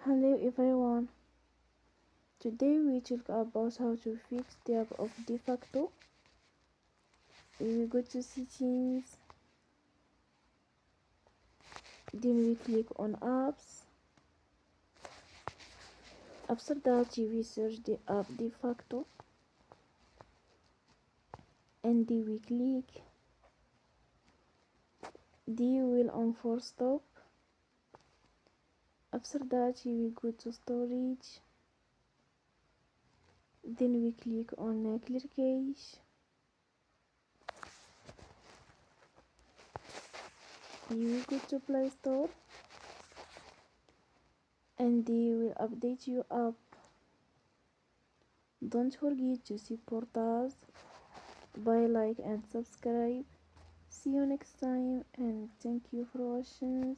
Hello everyone, today we talk about how to fix the app of DeFacto. We will go to settings, then we click on apps. After that we search the app DeFacto and then we click the wheel on Forcestop. After that we go to storage, then we click on clear cache. You will go to Play Store and they will update your app. Don't forget to support us by like and subscribe. See you next time and thank you for watching.